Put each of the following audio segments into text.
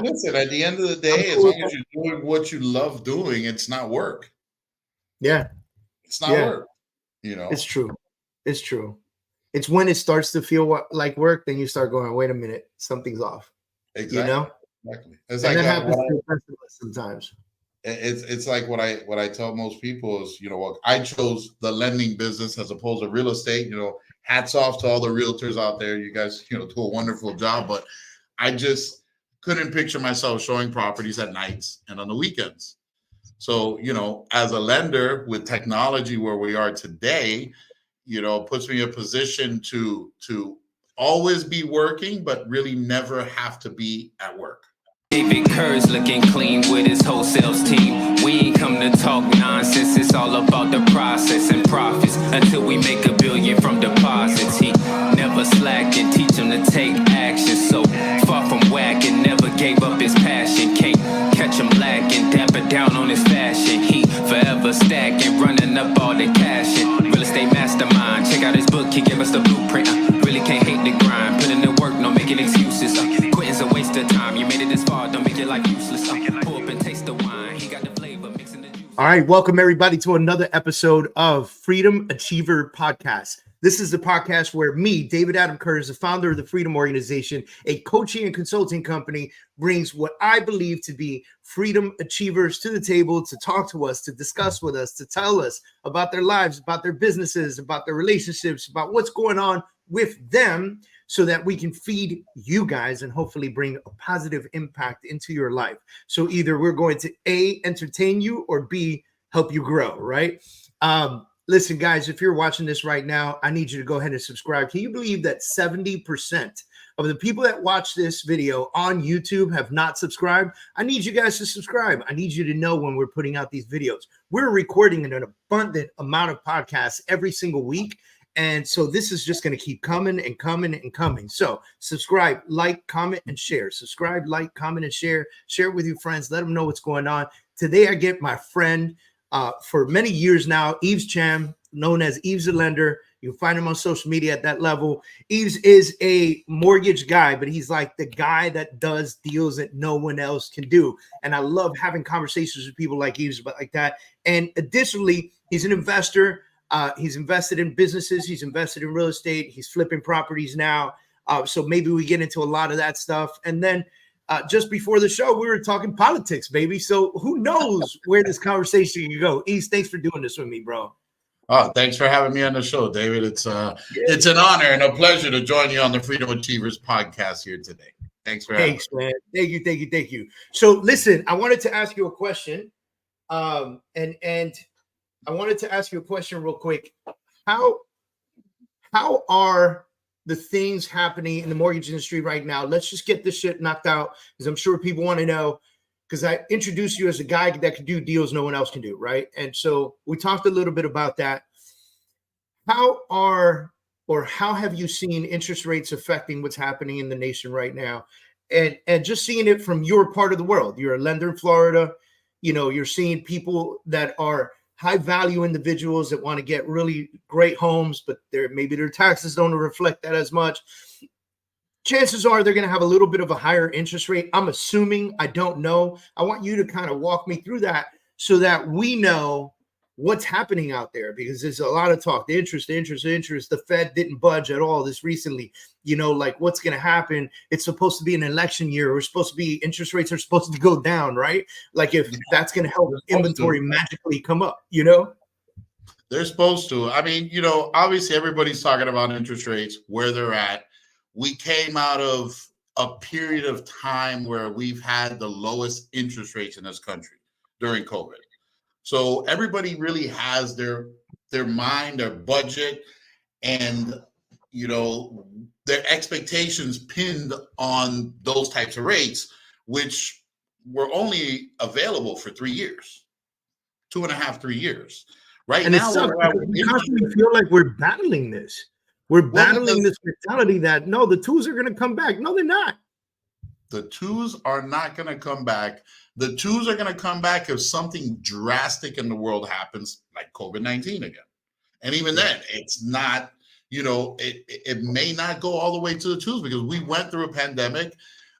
Listen, at the end of the day, as long as you're doing what you love doing, it's not work. Yeah. It's not work. It's true. It's true. It's when it starts to feel like work, then you start going, wait a minute, something's off. Exactly. Exactly. It's like that happens to sometimes. It's like what I tell most people is, I chose the lending business as opposed to real estate. Hats off to all the realtors out there. You guys, do a wonderful job, but I just couldn't picture myself showing properties at nights and on the weekends. So, as a lender with technology where we are today, puts me in a position to always be working, but really never have to be at work. Kurz looking clean with his whole sales team. We ain't come to talk nonsense. It's all about the process and profits until we make $1 billion from deposits. He never slacked and teach him to take action. So far from whacking, never gave up his passion. Can't catch him lacking, damper down on his fashion. He forever stacking, running up all the cash. Real estate mastermind. Check out his book, he gave us the blueprint. Really can't hate the grind. Put in the work, no making excuses. Quitting's a waste of time. You made it this far, don't make your life useless. Pull up and taste the wine. He got the flavor, mixing the juice. All right, welcome everybody to another episode of Freedom Achiever Podcast. This is the podcast where me, David Adam Kurz, the founder of the Freedom Organization, a coaching and consulting company, brings what I believe to be freedom achievers to the table to talk to us, to discuss with us, to tell us about their lives, about their businesses, about their relationships, about what's going on with them, so that we can feed you guys and hopefully bring a positive impact into your life. So either we're going to A, entertain you, or B, help you grow, right? Listen, guys, if you're watching this right now, I need you to go ahead and subscribe. Can you believe that 70% of the people that watch this video on YouTube have not subscribed? I need you guys to subscribe. I need you to know when we're putting out these videos. We're recording an abundant amount of podcasts every single week. And so this is just going to keep coming and coming and coming. So subscribe, like, comment, and share. Subscribe, like, comment, and share. Share it with your friends. Let them know what's going on. Today, I get my friend for many years now, Yves Cham, known as Yves the Lender. You can find him on social media at that level. Yves is a mortgage guy, but he's like the guy that does deals that no one else can do. And I love having conversations with people like Yves like that. And additionally, he's an investor. He's invested in businesses. He's invested in real estate. He's flipping properties now. So maybe we get into a lot of that stuff. And then just before the show, we were talking politics, baby. So who knows where this conversation can go. Yves, thanks for doing this with me, bro. Oh, thanks for having me on the show, David. It's an honor and a pleasure to join you on the Freedom Achievers podcast here today. Thanks for having me. Thanks, man. Thank you. So listen, I wanted to ask you a question. And I wanted to ask you a question real quick. How are the things happening in the mortgage industry right now? Let's just get this shit knocked out, because I'm sure people want to know, because I introduced you as a guy that can do deals no one else can do, right? And so we talked a little bit about that. How have you seen interest rates affecting what's happening in the nation right now? And just seeing it from your part of the world. You're a lender in Florida. You're seeing people that are high value individuals that want to get really great homes, but maybe their taxes don't reflect that as much. Chances are they're going to have a little bit of a higher interest rate. I'm assuming, I don't know. I want you to kind of walk me through that so that we know what's happening out there, because there's a lot of talk. The interest. The Fed didn't budge at all this recently. Like what's going to happen? It's supposed to be an election year. Interest rates are supposed to go down, right? Like if that's going to help inventory magically come up, They're supposed to. I mean, obviously everybody's talking about interest rates, where they're at. We came out of a period of time where we've had the lowest interest rates in this country during COVID. So everybody really has their mind, their budget, and their expectations pinned on those types of rates, which were only available for 3 years, 2.5, 3 years. Right and now, we constantly feel like we're battling this. We're battling this mentality that no, the twos are going to come back. No, they're not. The twos are not going to come back. The twos are going to come back if something drastic in the world happens, like COVID-19 again. And even then, it's not, it may not go all the way to the twos, because we went through a pandemic.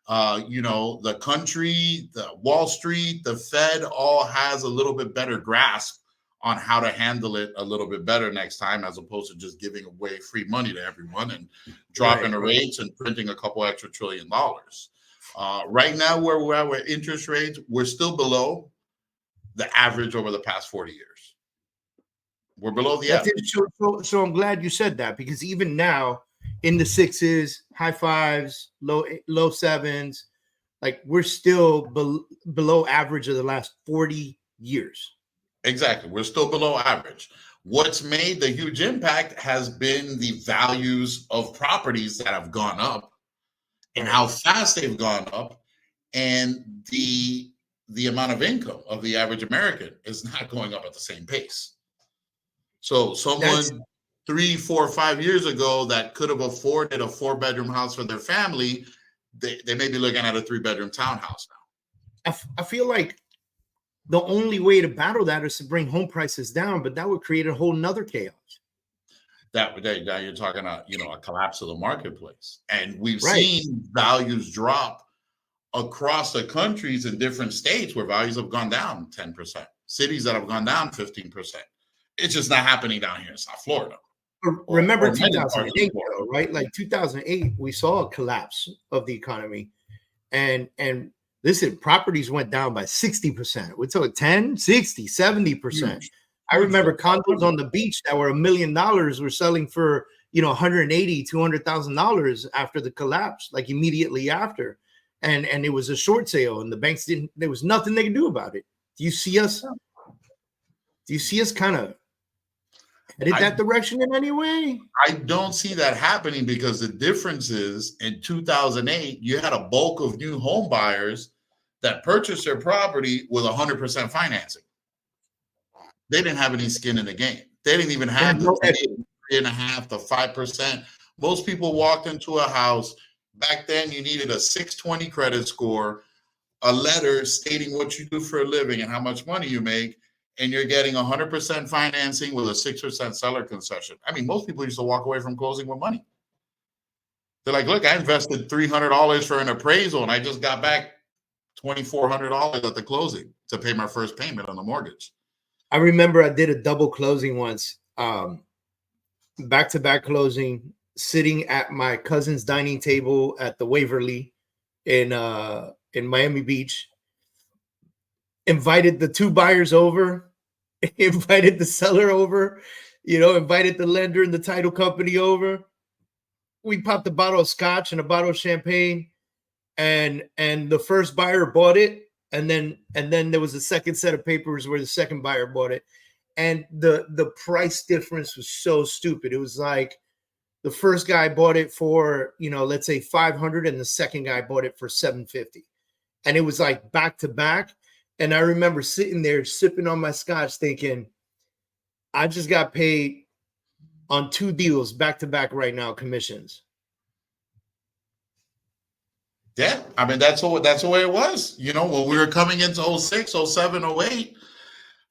The country, the Wall Street, the Fed all has a little bit better grasp on how to handle it a little bit better next time, as opposed to just giving away free money to everyone and dropping the rates and printing a couple extra $1 trillion. Right now, where we're at with interest rates, we're still below the average over the past 40 years. We're below the average. So I'm glad you said that, because even now, in the sixes, high fives, low sevens, like we're still below average of the last 40 years. Exactly. We're still below average. What's made the huge impact has been the values of properties that have gone up and how fast they've gone up, and the amount of income of the average American is not going up at the same pace. So someone 3, 4, 5 years ago that could have afforded a 4-bedroom house for their family, they may be looking at a 3-bedroom townhouse now. I feel like the only way to battle that is to bring home prices down, but that would create a whole nother chaos. Now you're talking a collapse of the marketplace, and we've seen values drop across the countries in different states where values have gone down 10%, cities that have gone down 15%. It's just not happening down here in South Florida. Remember 2008, though, right? Like 2008, we saw a collapse of the economy, and listen, properties went down by 60%. We're talking 10, 60, 70%. I remember condos on the beach that were $1 million were selling for, $180,000, $200,000 after the collapse, like immediately after. And it was a short sale, and the banks there was nothing they could do about it. Do you see us kind of headed that direction in any way? I don't see that happening, because the difference is in 2008, you had a bulk of new home buyers that purchased their property with 100% financing. They didn't have any skin in the game. They didn't even have the 3.5% to 5%. Most people walked into a house. Back then, you needed a 620 credit score, a letter stating what you do for a living and how much money you make, and you're getting 100% financing with a 6% seller concession. I mean, most people used to walk away from closing with money. They're like, look, I invested $300 for an appraisal, and I just got back $2,400 at the closing to pay my first payment on the mortgage. I remember I did a double closing once, back-to-back closing, sitting at my cousin's dining table at the Waverly in Miami Beach. Invited the two buyers over, invited the seller over, invited the lender and the title company over. We popped a bottle of scotch and a bottle of champagne, and the first buyer bought it. And then there was a second set of papers where the second buyer bought it. And the price difference was so stupid. It was like the first guy bought it for, let's say $500, and the second guy bought it for $750. And it was like back to back. And I remember sitting there sipping on my scotch thinking, I just got paid on 2 deals back to back right now, commissions. Yeah, I mean, that's the way it was. When we were coming into 06, 07, 08,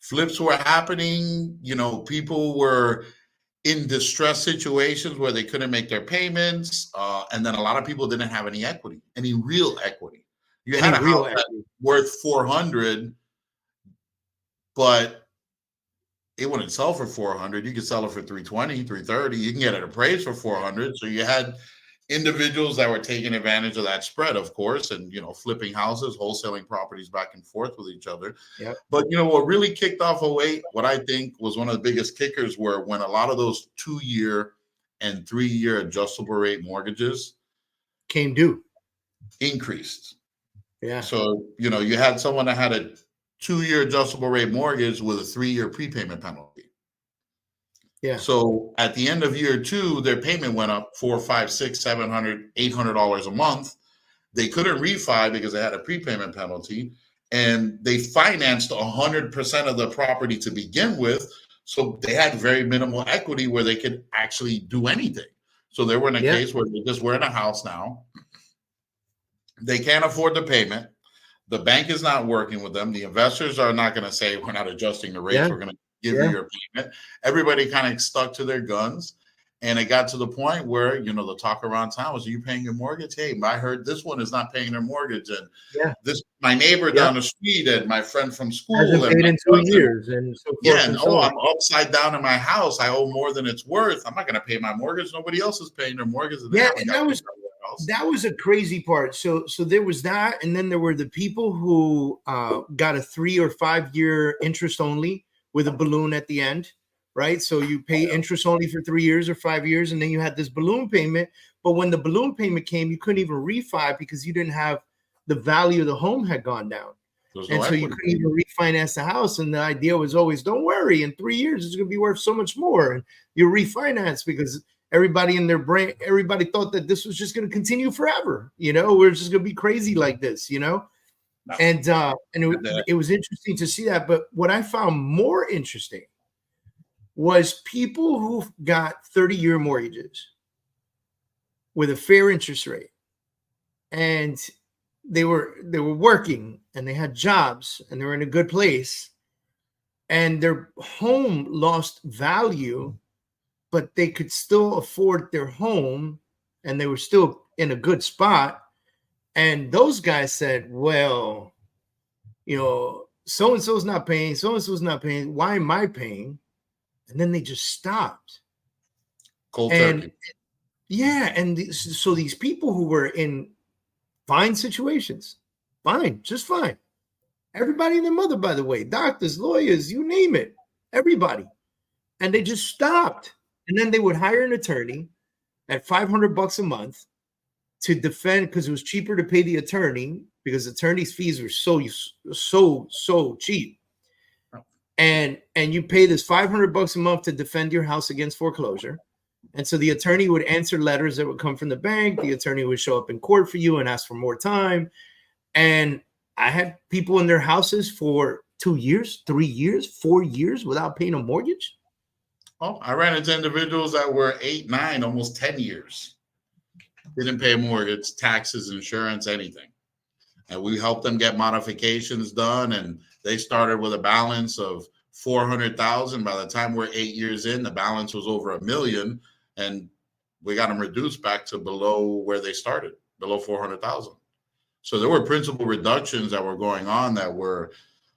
flips were happening. People were in distress situations where they couldn't make their payments. And then a lot of people didn't have any equity, any real equity. You had a house that worth 400, but it wouldn't sell for 400. You could sell it for 320, 330. You can get it appraised for 400. So you had individuals that were taking advantage of that spread, of course, and flipping houses, wholesaling properties back and forth with each other. Yep. But what really kicked off 08, what I think was one of the biggest kickers, were when a lot of those 2-year and 3-year adjustable rate mortgages came due, increased. Yeah. So you had someone that had a 2-year adjustable rate mortgage with a 3-year prepayment penalty. Yeah. So at the end of year 2, their payment went up $400, $500, $600, $700, $800 a month. They couldn't refi because they had a prepayment penalty, and they financed 100% of the property to begin with. So they had very minimal equity where they could actually do anything. So they were in a case where they just were in a house now. They can't afford the payment. The bank is not working with them. The investors are not going to say, we're not adjusting the rates. We're going to give you your payment. Everybody kind of stuck to their guns. And it got to the point where, the talk around town was, are you paying your mortgage? Hey, I heard this one is not paying their mortgage. And my neighbor down the street and my friend from school hasn't and paid my in 2 cousin, years and so forth. and so I'm upside down in my house. I owe more than it's worth. I'm not going to pay my mortgage. Nobody else is paying their mortgage. And that was a crazy part. So there was that, and then there were the people who got a 3 or 5 year interest only with a balloon at the end, right? So you pay interest only for 3 years or 5 years, and then you had this balloon payment. But when the balloon payment came, you couldn't even refi because you didn't have the value of the home had gone down. And so you couldn't even refinance the house. And the idea was always, don't worry, in 3 years, it's going to be worth so much more. And you refinance because everybody in their brain, everybody thought that this was just going to continue forever. We're just going to be crazy like this, And it was interesting to see that. But what I found more interesting was people who got 30-year mortgages with a fair interest rate, and they were working and they had jobs and they were in a good place, and their home lost value, but they could still afford their home and they were still in a good spot. And those guys said, well, so-and-so's not paying, so-and-so's not paying. Why am I paying? And then they just stopped. Cold turkey. Yeah. And so these people who were in fine situations, just fine. Everybody and their mother, by the way, doctors, lawyers, you name it, everybody. And they just stopped. And then they would hire an attorney at $500 a month to defend, because it was cheaper to pay the attorney because attorney's fees were so cheap. And you pay this $500 a month to defend your house against foreclosure. And so the attorney would answer letters that would come from the bank. The attorney would show up in court for you and ask for more time. And I had people in their houses for 2 years, 3 years, 4 years without paying a mortgage. Oh, I ran into individuals that were 8, 9, almost 10 years. Didn't pay a mortgage, taxes, insurance, anything. And we helped them get modifications done. And they started with a balance of $400,000. By the time we're 8 years in, the balance was over $1 million. And we got them reduced back to below where they started, below $400,000. So there were principal reductions that were going on that were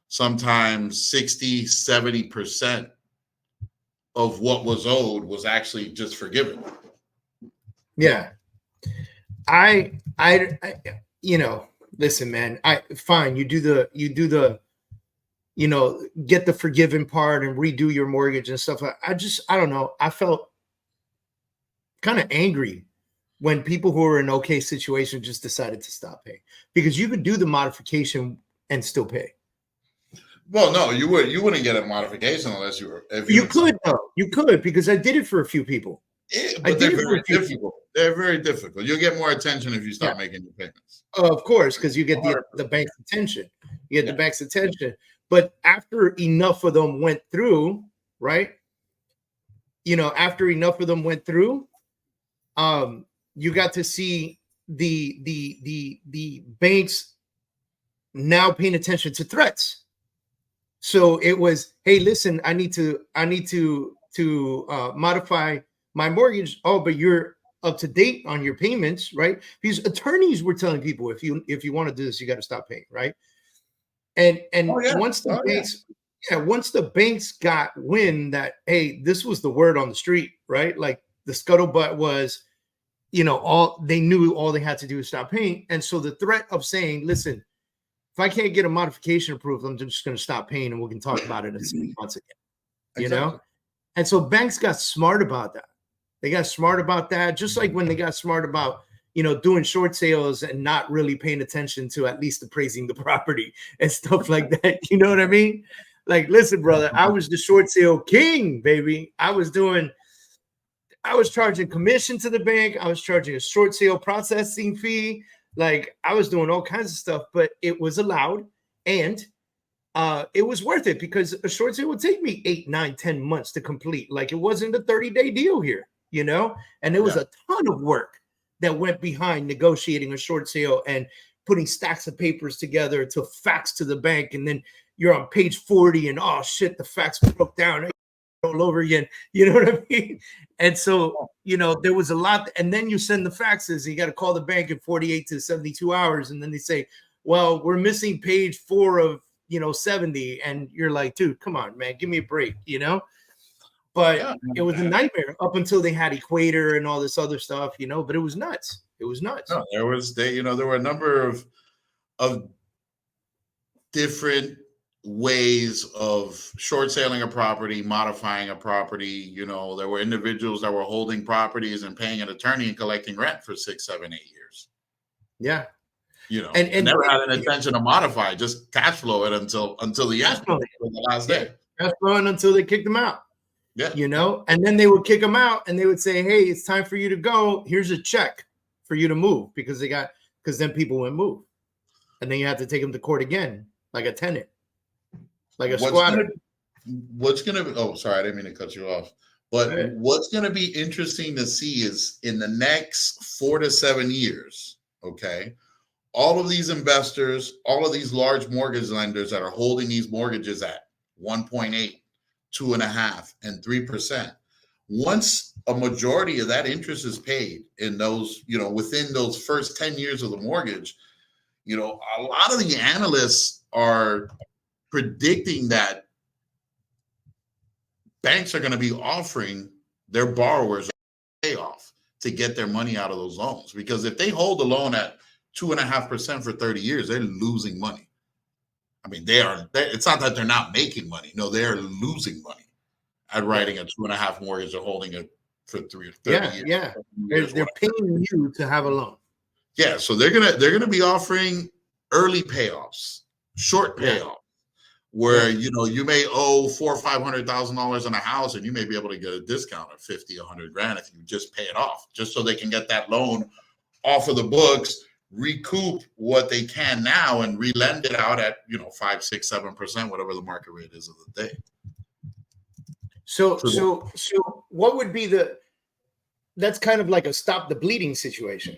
sometimes 60, 70% of what was owed was actually just forgiven. Yeah. Listen, man, fine. You do the, get the forgiven part and redo your mortgage and stuff. I don't know. I felt kind of angry when people who were in okay situation just decided to stop paying, because you could do the modification and still pay. Well, no, you wouldn't get a modification unless you were. You could, because I did it for a few people. But they're very difficult. They're very difficult. You'll get more attention if you start making your payments. Of course, because you get the bank's attention. You get the bank's attention. But after enough of them went through, right? After enough of them went through, you got to see the banks now paying attention to threats. So it was, hey, listen, I need to modify my mortgage. Oh, but you're up to date on your payments, right? Because attorneys were telling people, if you want to do this, you got to stop paying, right? And once the banks got wind that, hey, this was the word on the street, right? Like the scuttlebutt was, they knew all they had to do is stop paying. And so the threat of saying, listen, if I can't get a modification approved, I'm just going to stop paying and we can talk about it in 6 months again, And so banks got smart about that. They got smart about that, just like when they got smart about, doing short sales and not really paying attention to at least appraising the property and stuff like that. You know what I mean? Like, listen, brother, I was the short sale king, baby. I was charging commission to the bank. I was charging a short sale processing fee. Like, I was doing all kinds of stuff, but it was allowed, and it was worth it because a short sale would take me 8, 9, 10 months to complete. Like, it wasn't a 30-day deal here, and there was a ton of work that went behind negotiating a short sale and putting stacks of papers together to fax to the bank. And then you're on page 40 and, oh shit, the fax broke down. all over again. You know what I mean? And so, there was a lot. And then you send the faxes. You got to call the bank in 48 to 72 hours. And then they say, well, we're missing page 4 of, 70. And you're like, dude, come on, man, give me a break, But it was a nightmare up until they had Equator and all this other stuff, but it was nuts. It was nuts. No, there were a number of different ways of short selling a property, modifying a property. There were individuals that were holding properties and paying an attorney and collecting rent for 6, 7, 8 years. Yeah. And never had an intention to modify, just cash flow it until the end, the last day. Cash flowing until they kicked them out. Yeah. And then they would kick them out and they would say, hey, it's time for you to go. Here's a check for you to move, because then people would move. And then you have to take them to court again, like a tenant, like a squatter. Sorry, I didn't mean to cut you off. But what's going to be interesting to see is in the next 4 to 7 years, okay, all of these investors, all of these large mortgage lenders that are holding these mortgages at 1.8, 2.5, and 3%. Once a majority of that interest is paid in those, within those first 10 years of the mortgage, a lot of the analysts are predicting that banks are going to be offering their borrowers a payoff to get their money out of those loans. Because if they hold the loan at 2.5% for 30 years, they're losing money. I mean, it's not that they're not making money. No, they're losing money at writing a 2.5 mortgage or holding it for 30 years. Yeah. They're paying you to have a loan. Yeah. So they're gonna be offering early payoffs, short payoffs, where you may owe $400,000 or $500,000 on a house, and you may be able to get a discount of $50,000, $100,000 if you just pay it off, just so they can get that loan off of the books, recoup what they can now, and relend it out at 5, 6, 7%, whatever the market rate is of the day. So what would be that's kind of like a stop the bleeding situation.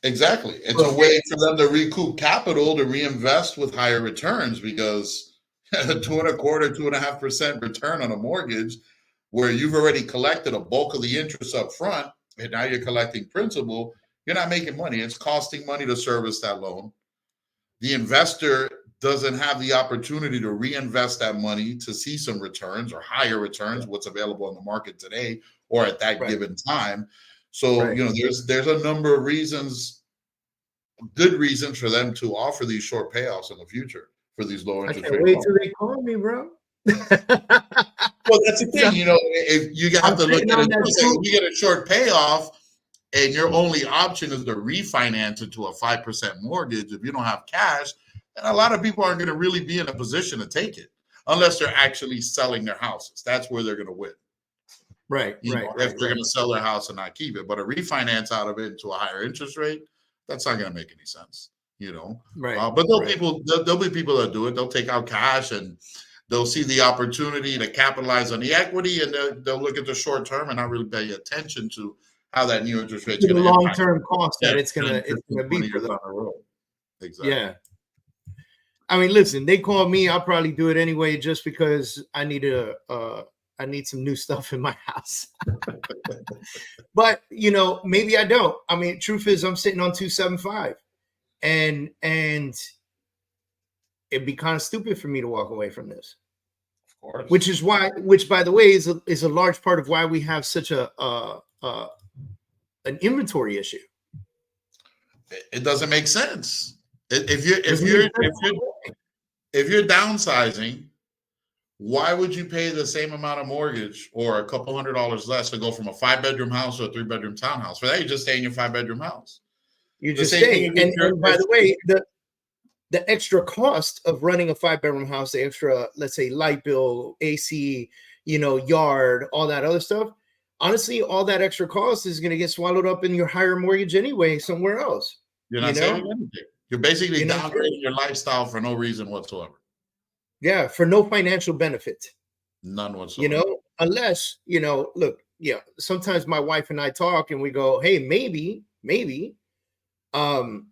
Exactly. It's a way for them to recoup capital, to reinvest with higher returns, because 2.25%, 2.5% return on a mortgage where you've already collected a bulk of the interest up front and now you're collecting principal, you're not making money. It's costing money to service that loan. The investor doesn't have the opportunity to reinvest that money to see some returns or higher returns, what's available in the market today or at that given time. So, there's a number of reasons, good reasons for them to offer these short payoffs in the future for these low interest rates. Wait till they call me, bro. Well, that's the thing, if you have to look at it, if you get a short payoff and your only option is to refinance it to a 5% mortgage, if you don't have cash, and a lot of people aren't going to really be in a position to take it unless they're actually selling their houses. That's where they're going to win. If they're going to sell their house and not keep it, but a refinance out of it to a higher interest rate, that's not going to make any sense, But there'll be people that do it. They'll take out cash and they'll see the opportunity to capitalize on the equity, and they'll look at the short term and not really pay attention to how that new interest rate is going to the long term cost that it's going to be for them. Exactly. Yeah. I mean, listen, they call me. I'll probably do it anyway, just because I need I need some new stuff in my house. But, maybe I don't. I mean, truth is, I'm sitting on 275, and it'd be kind of stupid for me to walk away from this. Of course. Which by the way, is a large part of why we have such an inventory issue. It doesn't make sense. If you're downsizing, why would you pay the same amount of mortgage or a couple $100 less to go from a 5-bedroom house to a 3-bedroom townhouse? For that, you just stay in your 5-bedroom house. You just stay. And by the way, the extra cost of running a 5-bedroom house, the extra, let's say, light bill, AC, yard, all that other stuff. Honestly, all that extra cost is going to get swallowed up in your higher mortgage anyway, somewhere else. You're not saving anything. You're basically downgrading your lifestyle for no reason whatsoever. Yeah, for no financial benefit. None whatsoever. Unless, look, sometimes my wife and I talk and we go, hey, maybe, when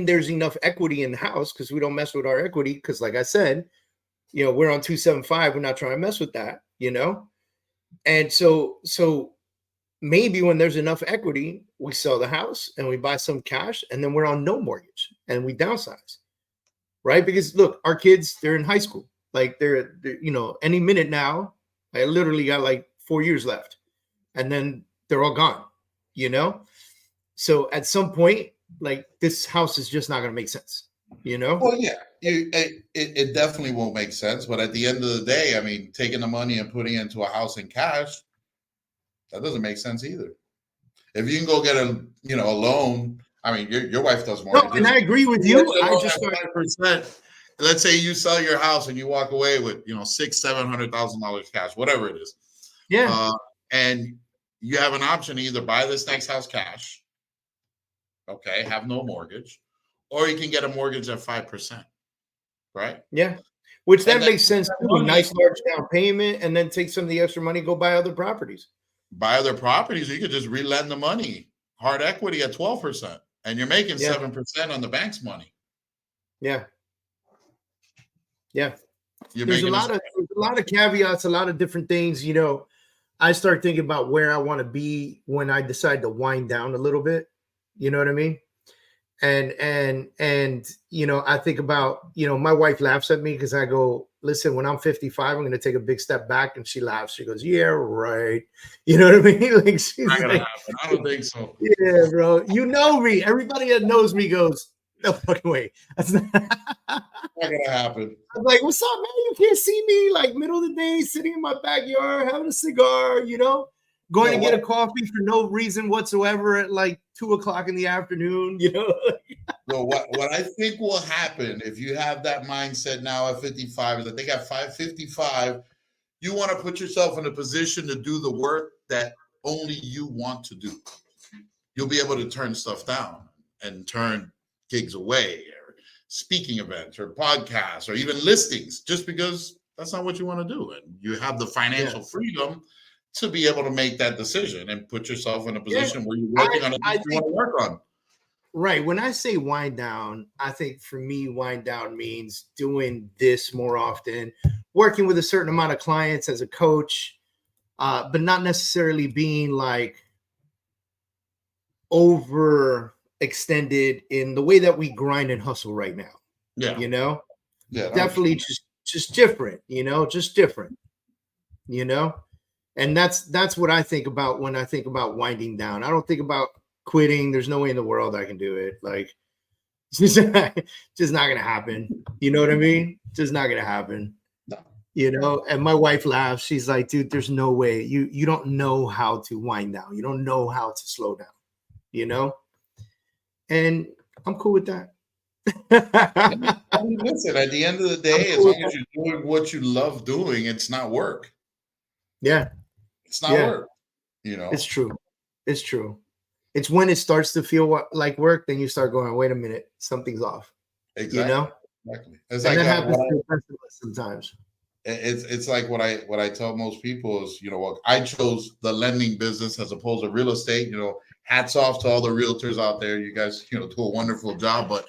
there's enough equity in the house, because we don't mess with our equity, because like I said, we're on 275, we're not trying to mess with that. you know? And so maybe when there's enough equity, we sell the house and we buy some cash, and then we're on no mortgage and we downsize, right? Because look, our kids, they're in high school. Like they're any minute now. I literally got like 4 years left, and then they're all gone, So at some point, like this house is just not going to make sense, Well, yeah, it definitely won't make sense. But at the end of the day, I mean, taking the money and putting it into a house in cash, that doesn't make sense either. If you can go get a loan, I mean, your wife does more. No, and I agree with you. I just 5%. Let's say you sell your house and you walk away with $600,000-$700,000 cash, whatever it is. Yeah. And you have an option to either buy this next house cash, okay, have no mortgage, or you can get a mortgage at 5%, right? Yeah. Which that makes sense too. A nice large down payment, and then take some of the extra money, go buy other properties. Buy other properties, you could just relend the money, hard equity at 12%, and you're making 7% on the bank's money. Yeah. Yeah. There's a lot of caveats, a lot of different things. I start thinking about where I want to be when I decide to wind down a little bit. You know what I mean? And I think about, my wife laughs at me because I go, listen, when I'm 55, I'm going to take a big step back. And she laughs. She goes, yeah, right. You know what I mean? Like, she's not gonna happen. I don't think so. Yeah, bro. You know me. Everybody that knows me goes, no fucking way. That's not gonna happen. I'm like, what's up, man? You can't see me like middle of the day, sitting in my backyard, having a cigar, going to get a coffee for no reason whatsoever at like 2:00 in the afternoon, So what I think will happen if you have that mindset now at 55 is I think at 55, you want to put yourself in a position to do the work that only you want to do. You'll be able to turn stuff down and turn gigs away, or speaking events, or podcasts, or even listings, just because that's not what you want to do. And you have the financial freedom to be able to make that decision and put yourself in a position where you're working on what you want to work on. Right. When I say wind down, I think for me, wind down means doing this more often, working with a certain amount of clients as a coach, but not necessarily being like overextended in the way that we grind and hustle right now. Yeah. Yeah, definitely just different, just different, and that's what I think about when I think about winding down. I don't think about quitting. There's no way in the world I can do it. Like, it's just not gonna happen. You know what I mean? Just not gonna happen. No. And my wife laughs. She's like, dude, there's no way. You don't know how to wind down. You don't know how to slow down, and I'm cool with that. I mean, listen, at the end of the day, as long as you're doing what you love doing, it's not work. Yeah. It's not work. It's true. It's true. It's when it starts to feel like work, then you start going, wait a minute, something's off. Exactly. Exactly. It's and like that happens to sometimes. It's like what I tell most people is, I chose the lending business as opposed to real estate. Hats off to all the realtors out there. You guys, do a wonderful job, but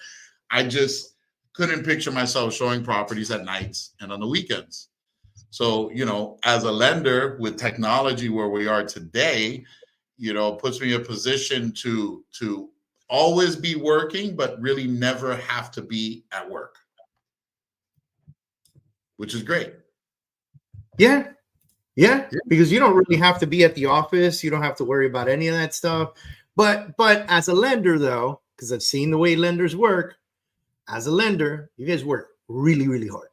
I just couldn't picture myself showing properties at nights and on the weekends. So, as a lender with technology where we are today, puts me in a position to always be working, but really never have to be at work, which is great. Yeah. Because you don't really have to be at the office. You don't have to worry about any of that stuff. But as a lender, though, because I've seen the way lenders work, as a lender, you guys work really, really hard.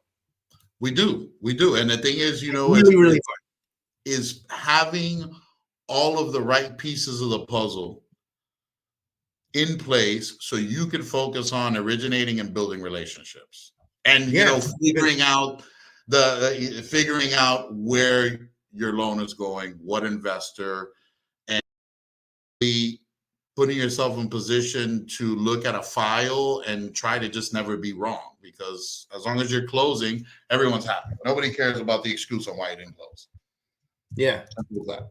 We do. And the thing is, really hard is having all of the right pieces of the puzzle in place so you can focus on originating and building relationships and, figuring out where your loan is going, what investor, and putting yourself in position to look at a file and try to just never be wrong, because as long as you're closing, everyone's happy. Nobody cares about the excuse on why you didn't close. Yeah. Simple as that,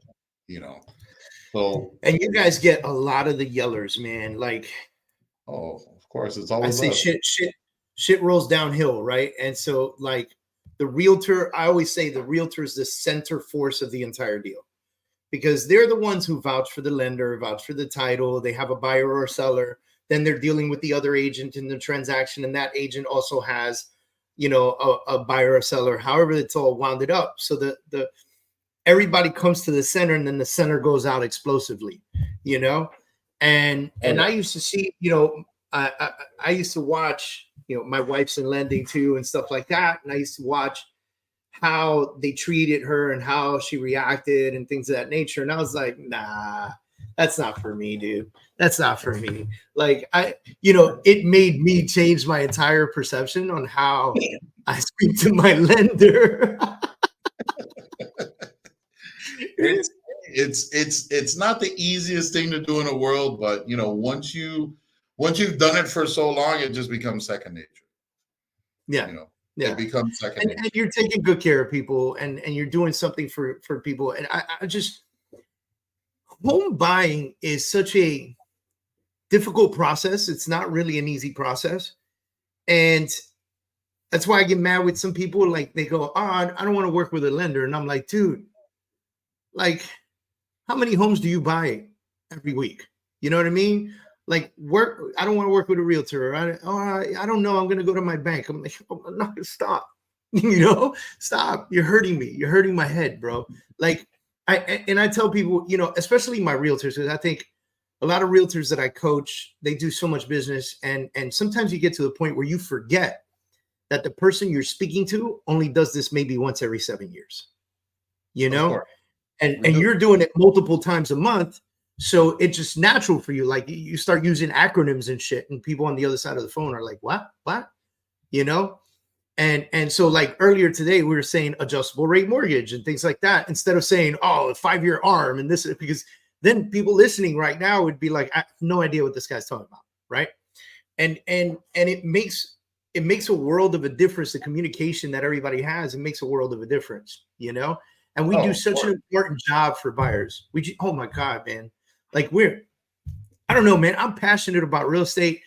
So, and you guys get a lot of the yellers, man. Like, oh, of course, it's always I say shit rolls downhill, right? And so, like, the realtor, I always say the realtor is the center force of the entire deal, because they're the ones who vouch for the lender, vouch for the title. They have a buyer or a seller. Then they're dealing with the other agent in the transaction, and that agent also has, a buyer or seller. However, it's all wound up. So the everybody comes to the center, and then the center goes out explosively, And I used to see, I used to watch, my wife's in lending too and stuff like that, and I used to watch how they treated her and how she reacted and things of that nature. And I was like, nah, that's not for me, dude. That's not for me. Like, it made me change my entire perception on how I speak to my lender. It's not the easiest thing to do in the world, but once you've done it for so long, it just becomes second nature. Yeah. It becomes second nature. And you're taking good care of people, and you're doing something for people. And I just, home buying is such a difficult process. It's not really an easy process. And that's why I get mad with some people. Like, they go, I don't want to work with a lender. And I'm like, dude, like, how many homes do you buy every week? You know what I mean? Like, I don't want to work with a realtor. I don't know. I'm going to go to my bank. I'm like, I'm not going to stop. Stop. You're hurting me. You're hurting my head, bro. Like, I tell people, especially my realtors, because I think a lot of realtors that I coach, they do so much business. And sometimes you get to the point where you forget that the person you're speaking to only does this maybe once every 7 years, and you're doing it multiple times a month. So it's just natural for you. Like, you start using acronyms and shit, and people on the other side of the phone are like, what? And so, like, earlier today, we were saying adjustable rate mortgage and things like that, instead of saying, a 5-year ARM and this, because then people listening right now would be like, I have no idea what this guy's talking about. Right. And it makes a world of a difference. The communication that everybody has, it makes a world of a difference, and we do such an important job for buyers. Oh my God, man. Like, I don't know, man. I'm passionate about real estate.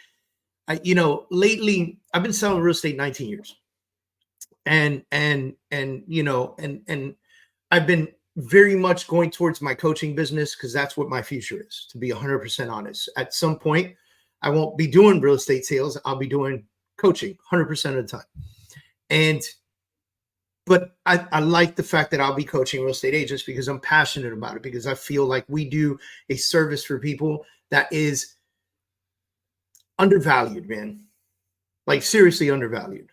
Lately I've been selling real estate 19 years. And I've been very much going towards my coaching business, because that's what my future is, to be 100% honest. At some point, I won't be doing real estate sales. I'll be doing coaching 100% of the time. But I like the fact that I'll be coaching real estate agents, because I'm passionate about it, because I feel like we do a service for people that is undervalued, man. Like, seriously undervalued.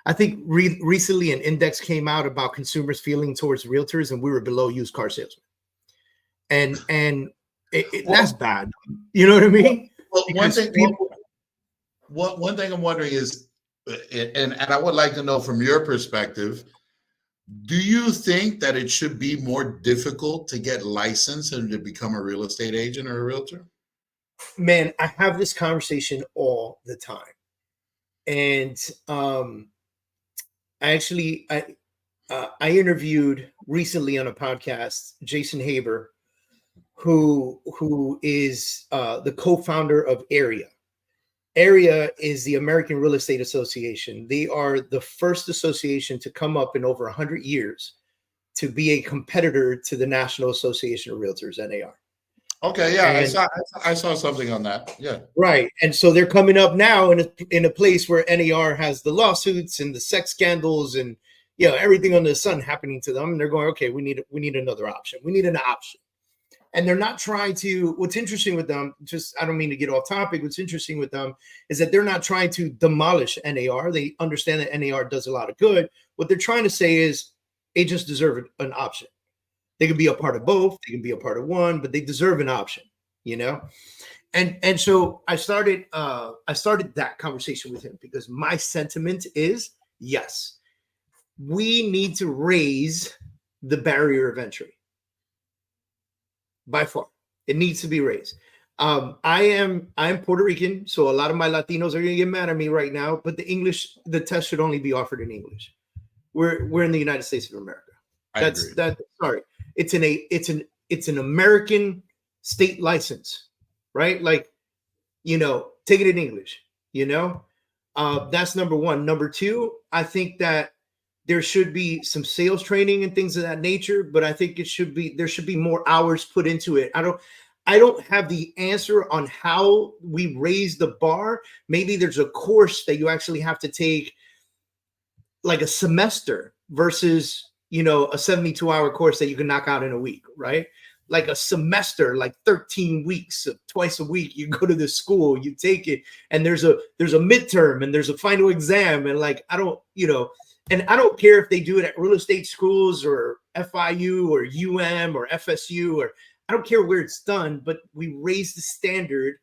I think recently an index came out about consumers' feeling towards realtors, and we were below used car salesmen. And that's bad. You know what I mean? Well, one thing I'm wondering is, and I would like to know from your perspective, do you think that it should be more difficult to get licensed and to become a real estate agent or a realtor? Man, I have this conversation all the time. And I interviewed recently on a podcast Jason Haber, who is the co-founder of Area. Area is the American Real Estate Association. They are the first association to come up in over 100 years to be a competitor to the National Association of Realtors, NAR. Okay, yeah, I saw something on that. Yeah, right. And so they're coming up now in a place where NAR has the lawsuits and the sex scandals and everything under the sun happening to them. And they're going, okay, we need another option. We need an option. And they're not trying to. What's interesting with them, I don't mean to get off topic. What's interesting with them is that they're not trying to demolish NAR. They understand that NAR does a lot of good. What they're trying to say is agents deserve an option. They can be a part of both. They can be a part of one, but they deserve an option, And so I started that conversation with him, because my sentiment is, yes, we need to raise the barrier of entry. By far, it needs to be raised. I'm Puerto Rican, so a lot of my Latinos are going to get mad at me right now. But the test should only be offered in English. We're in the United States of America. Sorry, it's an American state license, right? Like, take it in English. That's number one. Number two, I think that there should be some sales training and things of that nature, but I think there should be more hours put into it. I don't have the answer on how we raise the bar. Maybe there's a course that you actually have to take, like a semester versus, a 72-hour course that you can knock out in a week, right? Like a semester, like 13 weeks, twice a week, you go to the school, you take it, and there's a midterm and there's a final exam. And like, I don't care if they do it at real estate schools or FIU or UM or FSU, or I don't care where it's done, but we raise the standard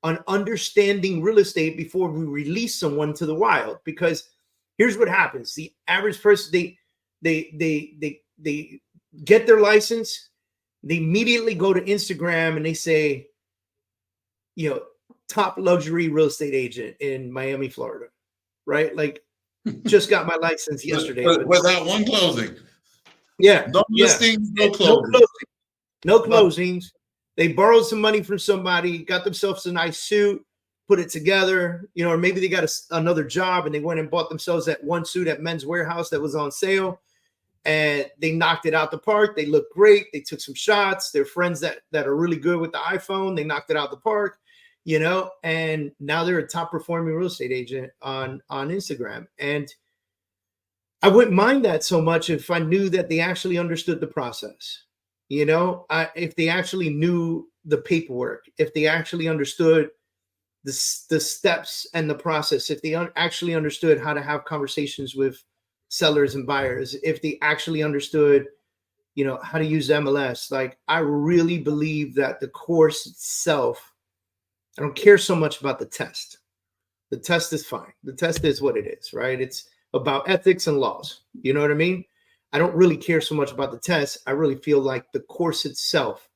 on understanding real estate before we release someone to the wild. Because here's what happens. The average person, they get their license, they immediately go to Instagram and they say, top luxury real estate agent in Miami, Florida, right? Like, just got my license yesterday. Without one closing. Yeah. No listings, no closings. No closings. They borrowed some money from somebody, got themselves a nice suit, put it together, or maybe they got another job and they went and bought themselves that one suit at Men's Warehouse that was on sale, and they knocked it out the park. They looked great. They took some shots. Their friends that are really good with the iPhone, they knocked it out the park, and now they're a top performing real estate agent on Instagram. And I wouldn't mind that so much if I knew that they actually understood the process. If they actually knew the paperwork, if they actually understood the steps and the process, if they actually understood how to have conversations with sellers and buyers, if they actually understood, how to use MLS. Like, I really believe that the course itself, I don't care so much about the test. The test is fine. The test is what it is, right? It's about ethics and laws. You know what I mean? I don't really care so much about the test. I really feel like the course itself.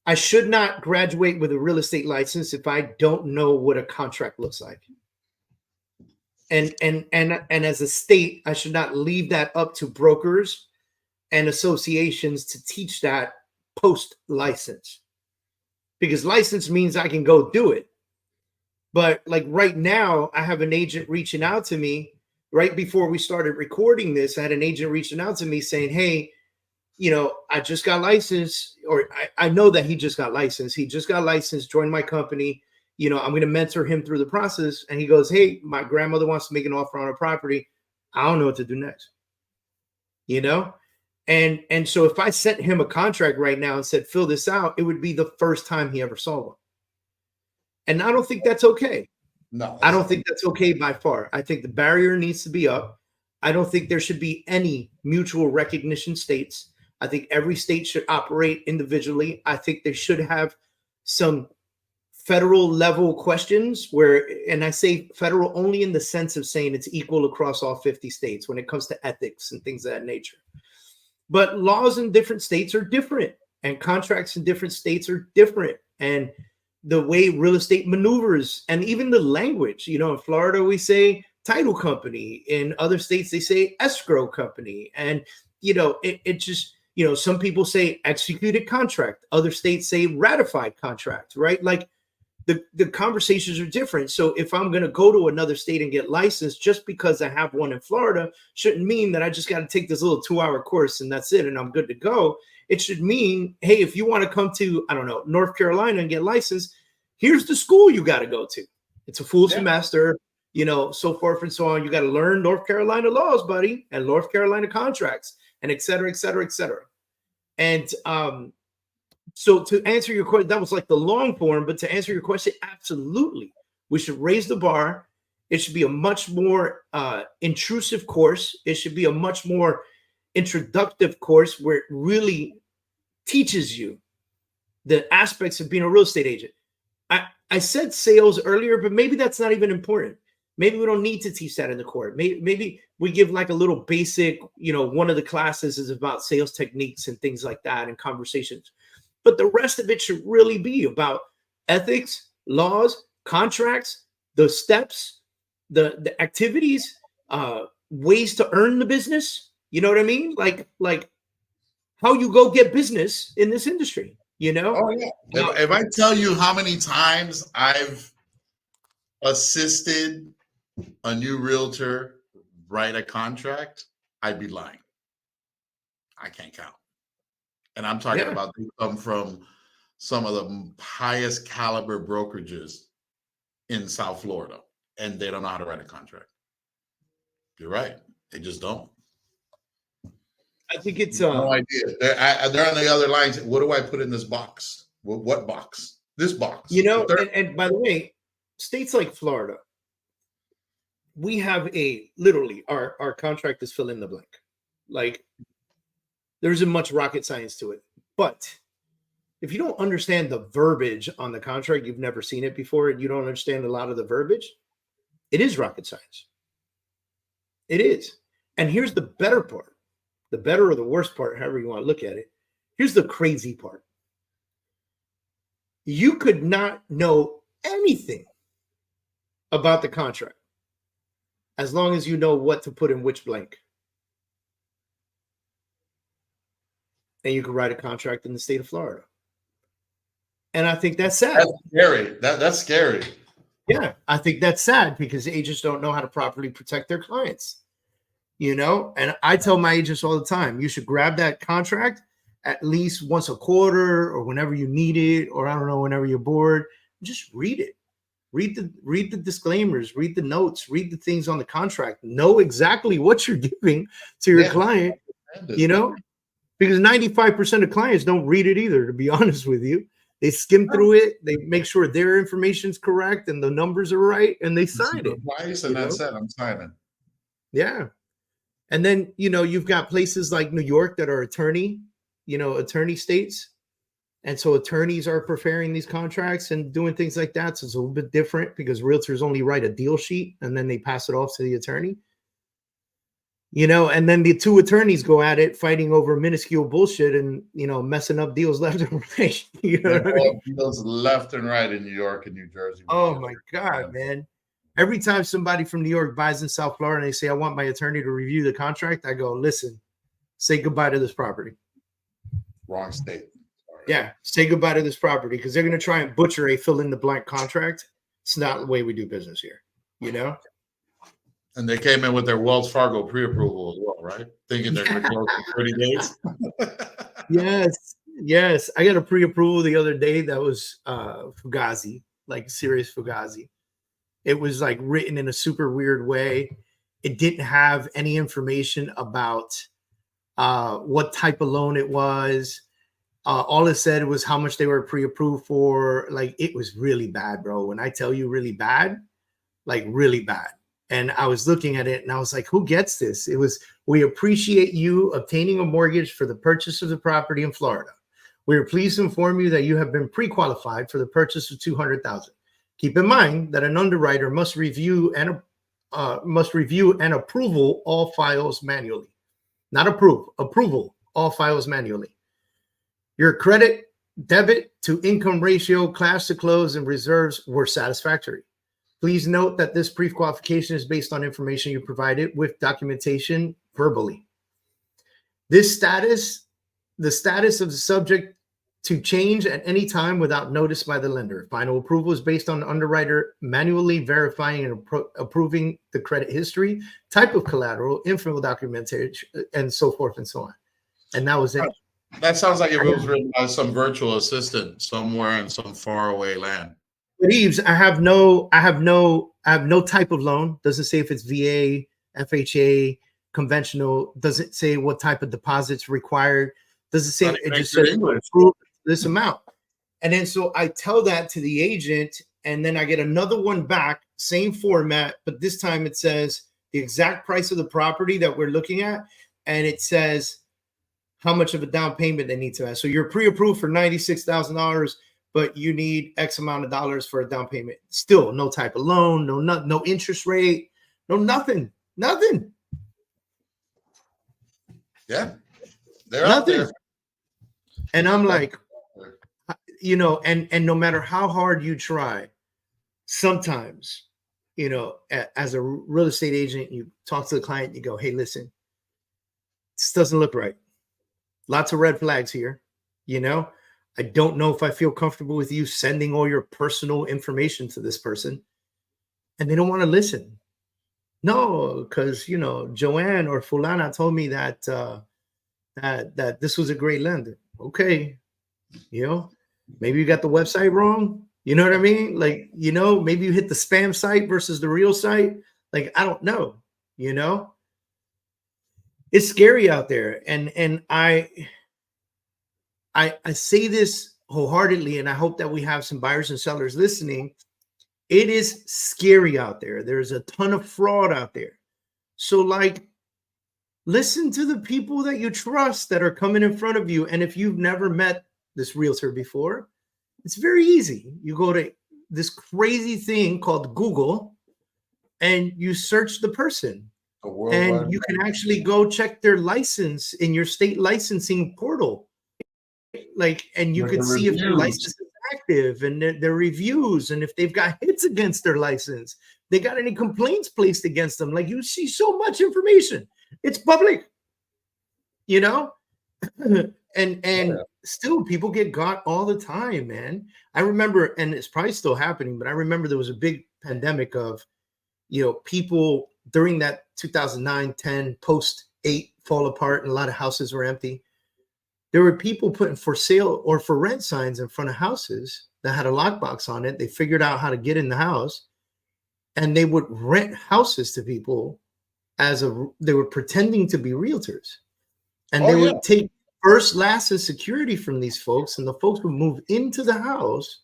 I should not graduate with a real estate license if I don't know what a contract looks like. And as a state, I should not leave that up to brokers and associations to teach that post license, because license means I can go do it. But like right now, I have an agent reaching out to me. Right before we started recording this, I had an agent reaching out to me saying, hey, I just got licensed, or I know that he just got licensed. He just got licensed, joined my company. I'm going to mentor him through the process. And he goes, hey, my grandmother wants to make an offer on a property. I don't know what to do next. And so if I sent him a contract right now and said, fill this out, it would be the first time he ever saw one. And I don't think that's okay. No, I don't think that's okay by far. I think the barrier needs to be up. I don't think there should be any mutual recognition states. I think every state should operate individually. I think they should have some federal level questions where, and I say federal only in the sense of saying it's equal across all 50 states when it comes to ethics and things of that nature. But laws in different states are different, and contracts in different states are different. And the way real estate maneuvers, and even the language, in Florida, we say title company. In other states, they say escrow company. And, it just, some people say executed contract. Other states say ratified contract, right? Like the conversations are different. So if I'm going to go to another state and get licensed, just because I have one in Florida, shouldn't mean that I just got to take this little 2-hour course and that's it, and I'm good to go. It should mean, hey, if you want to come to, I don't know, North Carolina and get licensed, here's the school you got to go to. It's a full semester, so forth and so on. You got to learn North Carolina laws, buddy, and North Carolina contracts, and et cetera, et cetera, et cetera. And so to answer your question, that was like the long form, but to answer your question, absolutely. We should raise the bar. It should be a much more intrusive course. It should be a much more introductive course where it really teaches you the aspects of being a real estate agent. I said sales earlier, but maybe that's not even important. Maybe we don't need to teach that in the course. Maybe we give like a little basic, one of the classes is about sales techniques and things like that and conversations. But the rest of it should really be about ethics, laws, contracts, the steps, the activities, ways to earn the business. You know what I mean? Like how you go get business in this industry. Oh yeah. If I tell you how many times I've assisted a new realtor write a contract, I'd be lying. I can't count. And I'm talking about they come from some of the highest caliber brokerages in South Florida, and they don't know how to write a contract. You're right. They just don't. I think it's no idea. They're on the other lines. What do I put in this box? What box? This box. You know, and by the way, states like Florida, we have literally our contract is fill in the blank. Like, there isn't much rocket science to it. But if you don't understand the verbiage on the contract, you've never seen it before, and you don't understand a lot of the verbiage, it is rocket science. It is. And here's the better part, the better or the worst part, however you want to look at it. Here's the crazy part. You could not know anything about the contract as long as you know what to put in which blank. And you can write a contract in the state of Florida. And I think that's sad. That's scary. That's scary. Yeah, I think that's sad because agents don't know how to properly protect their clients. You know, and I tell my agents all the time, you should grab that contract at least once a quarter or whenever you need it, or I don't know, whenever you're bored. Just read it. Read the disclaimers, read the notes, read the things on the contract. Know exactly what you're giving to your client, you know, because 95% of clients don't read it either, to be honest with you. They skim through it, they make sure their information's correct and the numbers are right, and they sign it. Twice, and that's it. I'm signing. Yeah. And then, you know, you've got places like New York that are attorney states. And so attorneys are preparing these contracts and doing things like that. So it's a little bit different because realtors only write a deal sheet and then they pass it off to the attorney. You know, and then the two attorneys go at it fighting over minuscule bullshit and, you know, messing up deals left and right. You know what I mean? Deals left and right in New York and New Jersey. Oh my God, man. Every time somebody from New York buys in South Florida and they say, I want my attorney to review the contract, I go, listen, say goodbye to this property. Wrong state. Sorry. Yeah, say goodbye to this property because they're going to try and butcher a fill-in-the-blank contract. It's not the way we do business here, you know? And they came in with their Wells Fargo pre-approval as well, right? Thinking they're going to close in 30 days. Yes. I got a pre-approval the other day that was Fugazi, like serious Fugazi. It was like written in a super weird way. It didn't have any information about what type of loan it was. All it said was how much they were pre-approved for. Like, it was really bad, bro. When I tell you really bad, like really bad. And I was looking at it and I was like, who gets this? It was, we appreciate you obtaining a mortgage for the purchase of the property in Florida. We are pleased to inform you that you have been pre-qualified for the purchase of $200,000. Keep in mind that an underwriter must review and approval all files manually. Not approval all files manually. Your credit, debit to income ratio, class to close, and reserves were satisfactory. Please note that this pre-qualification is based on information you provided with documentation verbally. The status of the subject to change at any time without notice by the lender. Final approval is based on the underwriter manually verifying and approving the credit history, type of collateral, info documentation, and so forth and so on. And that was it. That sounds like it was written by some virtual assistant somewhere in some faraway land. But Yves, I have no type of loan. Doesn't say if it's VA, FHA, conventional. Doesn't say what type of deposits required. Doesn't say, it just says this amount. And then so I tell that to the agent, and then I get another one back, same format, but this time it says the exact price of the property that we're looking at, and it says how much of a down payment they need to have. So you're pre-approved for $96,000, but you need X amount of dollars for a down payment. Still no type of loan, no interest rate, no nothing. Yeah, they're out there. And I'm like, you know, and no matter how hard you try, sometimes, you know, as a real estate agent, you talk to the client, you go, hey, listen, this doesn't look right. Lots of red flags here. You know, I don't know if I feel comfortable with you sending all your personal information to this person. And they don't want to listen. No, because Joanne or Fulana told me that that this was a great lender. Okay, maybe you got the website wrong. You know what I mean? Like, maybe you hit the spam site versus the real site. Like, I don't know. It's scary out there, and I say this wholeheartedly, and I hope that we have some buyers and sellers listening. It is scary out there. There's a ton of fraud out there. So, like, listen to the people that you trust that are coming in front of you. And if you've never met this realtor before, it's very easy. You go to this crazy thing called Google and you search the person. And you can actually go check their license in your state licensing portal. Like, and you can see if their license is active and their reviews, and if they've got hits against their license, they got any complaints placed against them. Like, you see so much information. It's public, and still people get got all the time, man. I remember, and it's probably still happening, but I remember there was a big pandemic of, people during that 2009-10 post-8 fall apart and a lot of houses were empty. There were people putting for sale or for rent signs in front of houses that had a lockbox on it. They figured out how to get in the house, and they would rent houses to people they were pretending to be realtors, and they would take first, last, and security from these folks, and the folks would move into the house,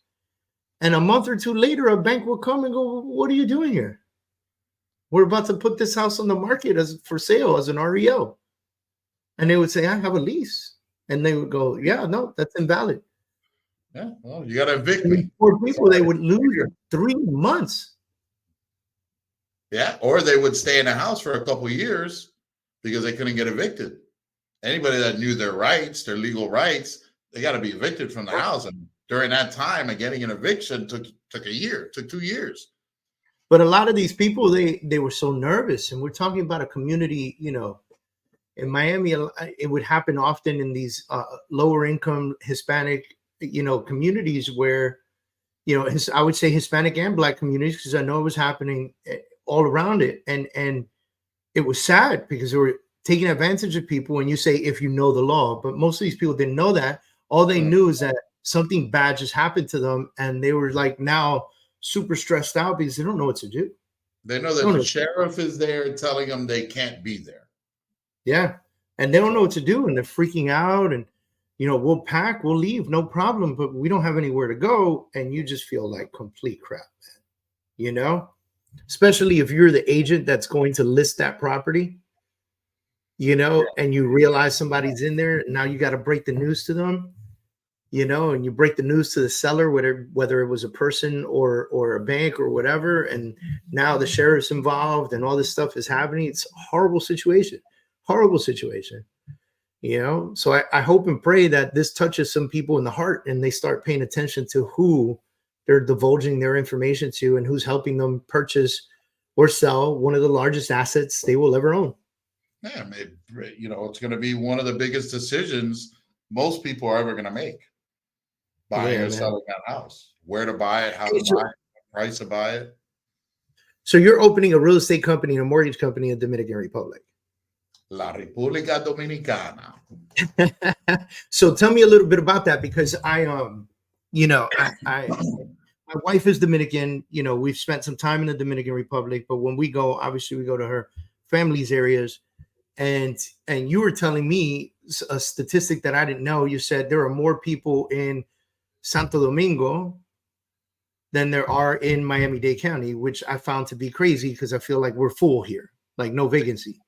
and a month or two later, a bank will come and go, "What are you doing here? We're about to put this house on the market for sale as an REO." And they would say, "I have a lease." And they would go, "Yeah, no, that's invalid." Yeah, well, you got to evict me. For people, they would lose 3 months. Yeah, or they would stay in a house for a couple of years because they couldn't get evicted. Anybody that knew their rights, their legal rights, they got to be evicted from the house. And during that time, getting an eviction took a year, took 2 years. But a lot of these people, they were so nervous. And we're talking about a community, in Miami, it would happen often in these lower income Hispanic, communities where, I would say Hispanic and Black communities, because I know it was happening all around it. And it was sad because they were taking advantage of people. When you say, if you know the law, but most of these people didn't know that. All they knew is that something bad just happened to them. And they were like now super stressed out because they don't know what to do. They know that the sheriff is there telling them they can't be there. Yeah. And they don't know what to do. And they're freaking out. And, we'll pack, we'll leave, no problem. But we don't have anywhere to go. And you just feel like complete crap, man. Especially if you're the agent that's going to list that property, and you realize somebody's in there. And now you got to break the news to them, and you break the news to the seller, whether it was a person or a bank or whatever. And now the sheriff's involved and all this stuff is happening. It's a horrible situation. So I hope and pray that this touches some people in the heart and they start paying attention to who they're divulging their information to and who's helping them purchase or sell one of the largest assets they will ever own. Yeah, it's going to be one of the biggest decisions most people are ever going to make. Buying or selling that house, where to buy it, how to buy it, price to buy it. So you're opening a real estate company and a mortgage company in the Dominican Republic. La República Dominicana. So tell me a little bit about that, because I my wife is Dominican. We've spent some time in the Dominican Republic, but when we go, obviously we go to her family's areas. And you were telling me a statistic that I didn't know. You said there are more people in Santo Domingo than there are in Miami-Dade County, which I found to be crazy because I feel like we're full here, like no vacancy.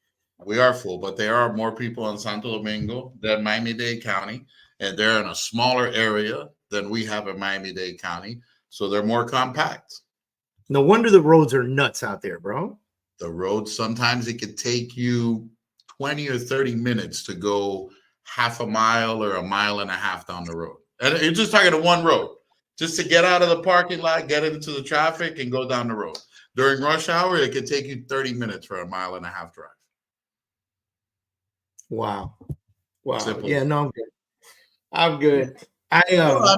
We are full, but there are more people in Santo Domingo than Miami-Dade County, and they're in a smaller area than we have in Miami-Dade County, so they're more compact. No wonder the roads are nuts out there, bro. The roads, sometimes it could take you 20 or 30 minutes to go half a mile or a mile and a half down the road. And you're just talking to one road, just to get out of the parking lot, get into the traffic, and go down the road. During rush hour, it could take you 30 minutes for a mile and a half drive. Wow. Simple. Yeah, no, I'm good. I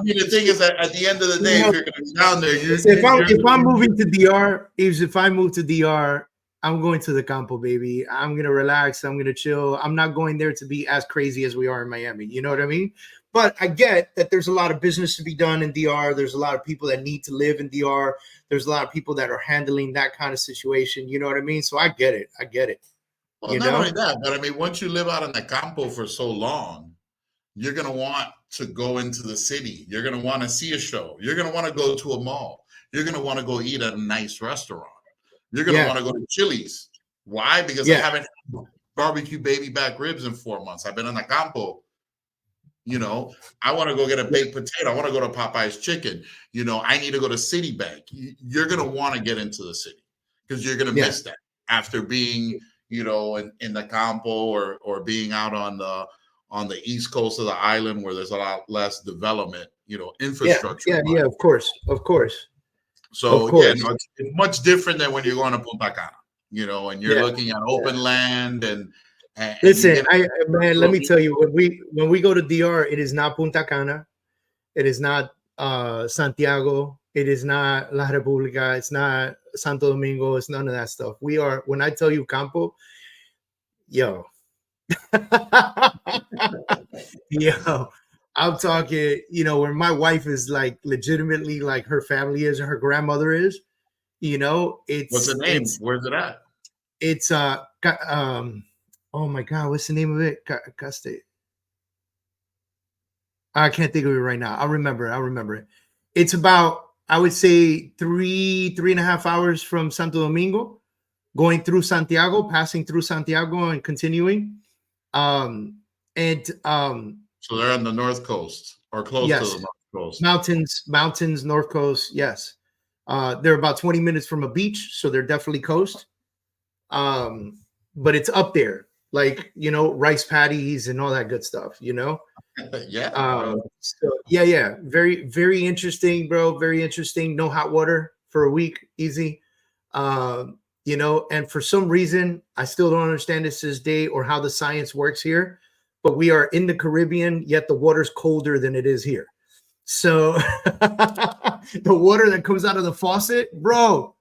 mean, the thing is that at the end of the day, if you're going to be down there, if I'm moving to DR, if I move to DR, I'm going to the campo, baby. I'm gonna relax. I'm gonna chill. I'm not going there to be as crazy as we are in Miami. You know what I mean? But I get that there's a lot of business to be done in DR. There's a lot of people that need to live in DR. There's a lot of people that are handling that kind of situation. You know what I mean? So I get it. Well, not only that, but I mean, once you live out in the campo for so long, you're going to want to go into the city. You're going to want to see a show. You're going to want to go to a mall. You're going to want to go eat at a nice restaurant. You're going to want to go to Chili's. Why? Because I haven't had barbecue baby back ribs in 4 months. I've been in the campo. You know, I want to go get a baked potato. I want to go to Popeye's Chicken. You know, I need to go to Citibank. You're going to want to get into the city because you're going to miss that after being, you know, in the campo or being out on the east coast of the island where there's a lot less development, you know, infrastructure. Yeah, of course. So it's much different than when you're going to Punta Cana, you know, and you're looking at open land and listen, man, let me tell you, when we go to DR, it is not Punta Cana, it is not Santiago, it is not La República, it's not Santo Domingo, it's none of that stuff. We are, when I tell you campo, yo, I'm talking, you know, where my wife is like legitimately like her family is and her grandmother is, you know, it's what's the name? Where's it at? It's oh my God, what's the name of it? I can't think of it right now. I'll remember it. It's about, I would say 3.5 hours from Santo Domingo, going through Santiago, passing through Santiago and continuing. So they're on the north coast or close to the north coast. Mountains, north coast. Yes. They're about 20 minutes from a beach, so they're definitely coast. But it's up there, like, you know, rice paddies and all that good stuff, you know? Very, very interesting, bro. Very interesting. No hot water for a week. Easy. You know, and for some reason, I still don't understand this to this day or how the science works here, but we are in the Caribbean, yet the water's colder than it is here. So the water that comes out of the faucet, bro,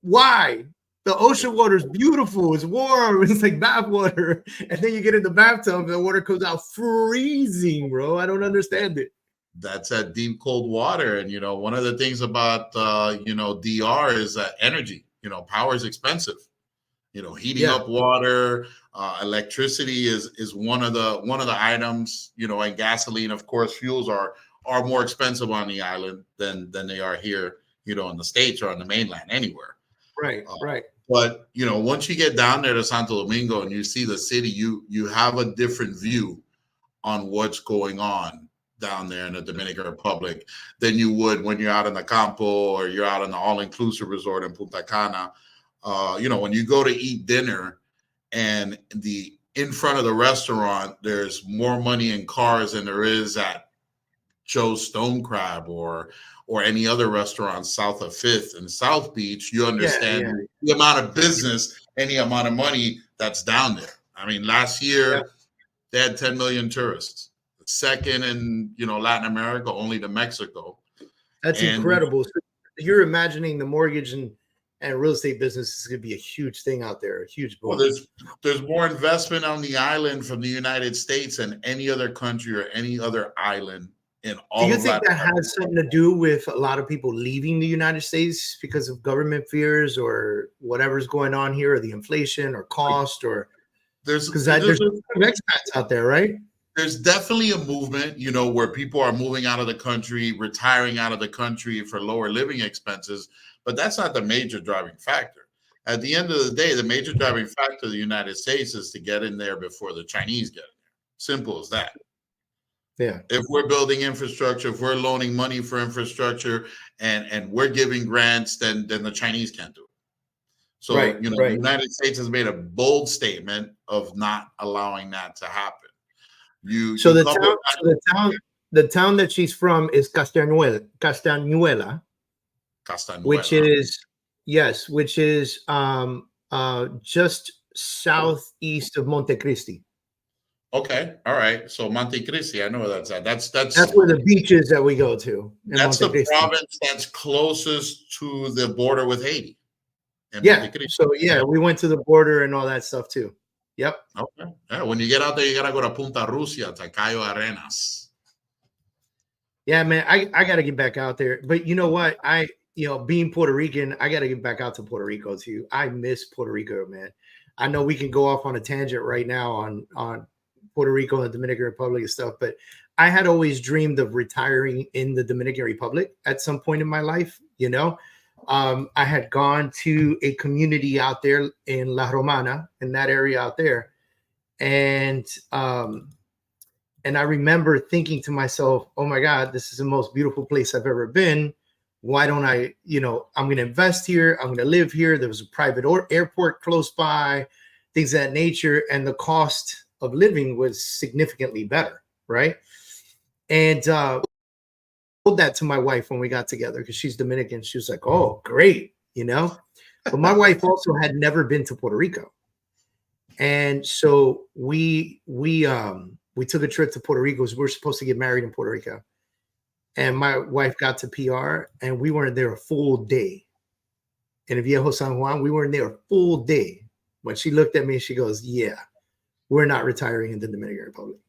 why? The ocean water is beautiful. It's warm. It's like bath water. And then you get in the bathtub and the water comes out freezing, bro. I don't understand it. That's that deep, cold water. And, you know, one of the things about, you know, DR is energy. You know, power is expensive. You know, heating up water, electricity is one of the items, you know, and gasoline, of course, fuels are more expensive on the island than they are here, you know, in the States or on the mainland, anywhere. Right. But, you know, once you get down there to Santo Domingo and you see the city, you have a different view on what's going on down there in the Dominican Republic than you would when you're out in the campo or you're out in the all-inclusive resort in Punta Cana. You know, when you go to eat dinner and in front of the restaurant, there's more money in cars than there is at Joe's Stone Crab or any other restaurant south of 5th and South Beach, you understand the amount of business and the amount of money that's down there. I mean, last year they had 10 million tourists. Second in, you know, Latin America, only to Mexico. That's incredible. So you're imagining the mortgage and real estate business is going to be a huge thing out there, a huge boom. Well, there's more investment on the island from the United States than any other country or any other island in all. Do you think that has something to do with a lot of people leaving the United States because of government fears or whatever's going on here, or the inflation or cost, or there's expats out there, right? There's definitely a movement, you know, where people are moving out of the country, retiring out of the country for lower living expenses, but that's not the major driving factor. At the end of the day, the major driving factor of the United States is to get in there before the Chinese get in there. Simple as that. Yeah. If we're building infrastructure, if we're loaning money for infrastructure and we're giving grants, then the Chinese can't do it. So, you know, the United States has made a bold statement of not allowing that to happen. The town that she's from is Castañuela, which is just southeast of Montecristi. Okay, all right. So Montecristi, I know where that's at. That's where the beach is that we go to. That's the province that's closest to the border with Haiti. Yeah. So yeah, we went to the border and all that stuff too. Yep. Okay. Yeah, when you get out there, you gotta go to Punta Rusia, to Cayo Arenas. Yeah, man, I gotta get back out there. But you know what? Being Puerto Rican, I gotta get back out to Puerto Rico too. I miss Puerto Rico, man. I know we can go off on a tangent right now on Puerto Rico and the Dominican Republic and stuff, but I had always dreamed of retiring in the Dominican Republic at some point in my life. I had gone to a community out there in La Romana, in that area out there. And I remember thinking to myself, oh my God, this is the most beautiful place I've ever been. Why don't I, I'm going to invest here. I'm going to live here. There was a private airport close by, things of that nature. And the cost of living was significantly better. Right. And I told that to my wife when we got together, because she's Dominican. She was like, oh, great. But my wife also had never been to Puerto Rico. And so we took a trip to Puerto Rico because we were supposed to get married in Puerto Rico. And my wife got to PR and we weren't there a full day. In Viejo San Juan, we weren't there a full day. When she looked at me, she goes, yeah, we're not retiring in the Dominican Republic.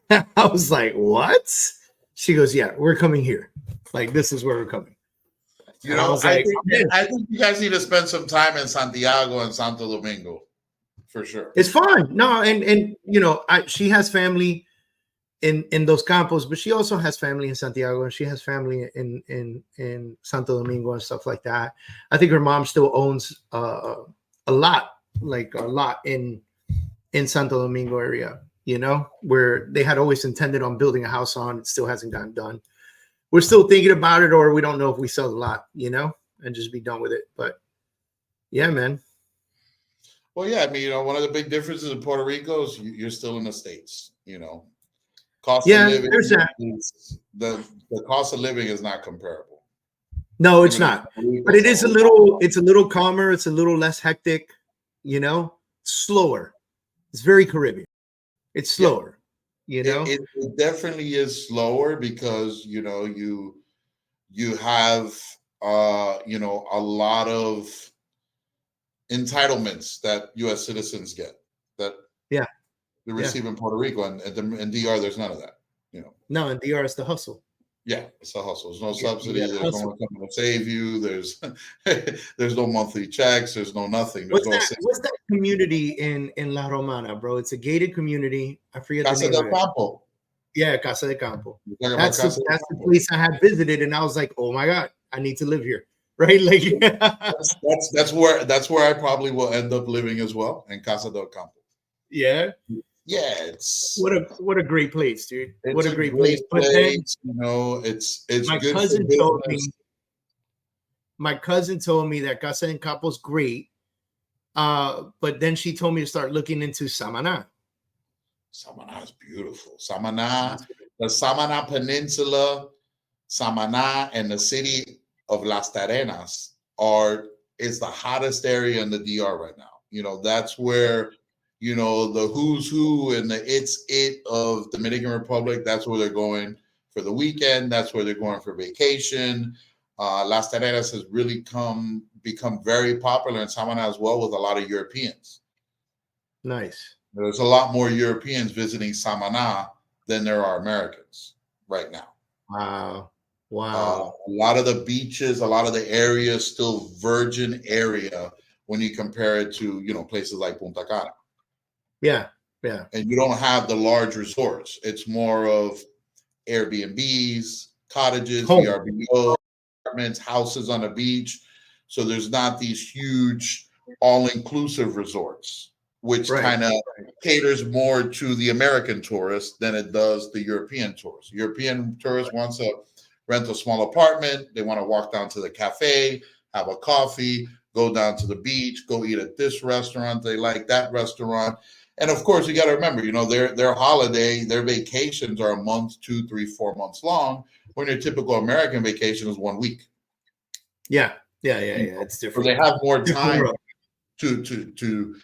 I was like, what? She goes, yeah, we're coming here. Like, this is where we're coming. I think you guys need to spend some time in Santiago and Santo Domingo, for sure. It's fun. No, and she has family in Dos Campos, but she also has family in Santiago, and she has family in Santo Domingo and stuff like that. I think her mom still owns a lot in Santo Domingo area, where they had always intended on building a house on. It still hasn't gotten done. We're still thinking about it, or we don't know if we sell the lot, and just be done with it. But yeah, man. Well, yeah, I mean, one of the big differences in Puerto Rico is you're still in the States, Cost of living, there's that. The cost of living is not comparable. No, it's not. But it's a little calmer. It's a little less hectic, slower. It's very Caribbean. It's slower, It definitely is slower because, you have, a lot of entitlements that U.S. citizens get that they receive in Puerto Rico, and in DR, there's none of that. No, in DR, it's the hustle. Yeah, it's a hustle. There's no subsidy. There's no one coming to save you. There's no monthly checks. There's no nothing. What's that community in La Romana, bro? It's a gated community. I forget Casa the name. del Campo. Yeah, Casa del Campo. That's the place I had visited, and I was like, oh my God, I need to live here. Right? Like that's where I probably will end up living as well, in Casa del Campo. Yeah. Yeah, it's what a great place, dude. What a great place. But then, it's my good cousin told me that Casa del Campo's great. But then she told me to start looking into Samaná. Samaná is beautiful. The Samaná Peninsula, Samaná, and the city of Las Terrenas is the hottest area in the DR right now. That's where the who's who and the it's it of Dominican Republic. That's where they're going for the weekend. That's where they're going for vacation. Las Terrenas has really become very popular in Samaná as well, with a lot of Europeans. Nice. There's a lot more Europeans visiting Samaná than there are Americans right now. Wow. A lot of the beaches, a lot of the areas still virgin area when you compare it to, places like Punta Cana. Yeah. And you don't have the large resorts. It's more of Airbnbs, cottages, VRBO, apartments, houses on the beach. So there's not these huge all-inclusive resorts, which kind of caters more to the American tourist than it does the European tourist. European tourist wants to rent a small apartment. They want to walk down to the cafe, have a coffee, go down to the beach, go eat at this restaurant. They like that restaurant. And of course, you got to remember, their holiday, their vacations are a month, 2, 3, 4 months long, when your typical American vacation is 1 week. Yeah. It's different. So they have more time to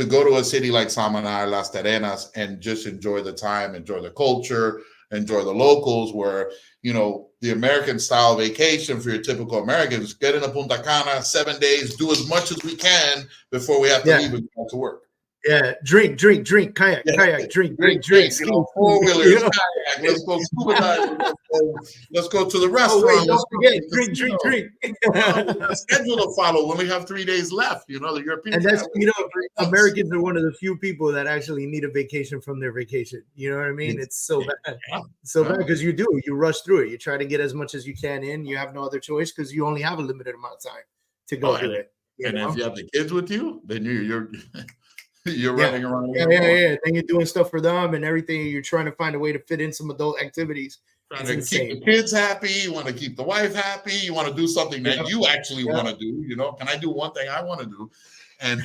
go to a city like Samaná, Las Terrenas, and just enjoy the time, enjoy the culture, enjoy the locals. Where, you know, the American style vacation for your typical Americans, get in a Punta Cana, 7 days, do as much as we can before we have to leave and go to work. Yeah, drink, kayak, drink. You know, 4-wheelers, kayak. Let's go scuba diving. Let's go to the restaurant. Oh, wait, don't forget, drink. A schedule to follow when we have 3 days left. You know, the Europeans. And that's, you know, Americans are one of the few people that actually need a vacation from their vacation. You know what I mean? It's so bad. So bad because you rush through it. You try to get as much as you can in. You have no other choice because you only have a limited amount of time to go do it. And if you have the kids with you, then you're running around. Yeah. Then you're doing stuff for them and everything. You're trying to find a way to fit in some adult activities. Trying to keep the kids happy. You want to keep the wife happy. You want to do something that you actually want to do. You know, can I do one thing I want to do? And